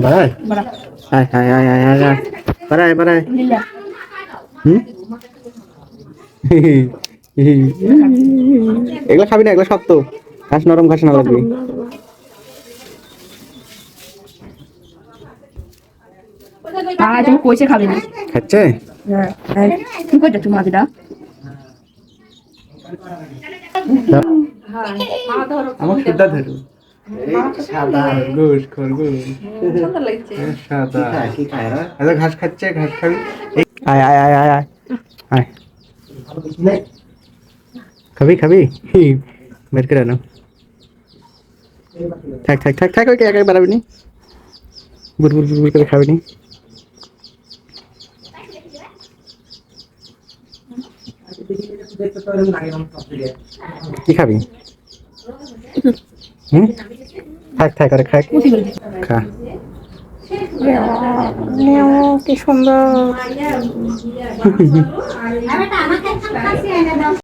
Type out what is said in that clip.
বাড়ায় আয় আয় আয় আয় আয় আয় বাড়ায় বাড়ায় হুম এগুলো খাবি না, এগুলো শক্ত, ঘাস নরম, ঘাস না লাগবে। তুমি কইছে খাবে না। খাচ্ছে কি করছো তুমি আদিদা? আমার সুদ্ধা ধরু সাদা গোশ খরগোশ সাদা কি খায় আচ্ছা ঘাস খাচ্ছে, ঘাস খাবি। আয় আয় আয় আয় আয় আয় খাবি খাবি বের করে আনো। থাক থাক থাক থাক, ওই একাই বাড়াবি নি, বুড় বুড় বুড় করে খাবি নি। কি খাবি? হুম থাক থাক আরে খাক খা। কি সুন্দর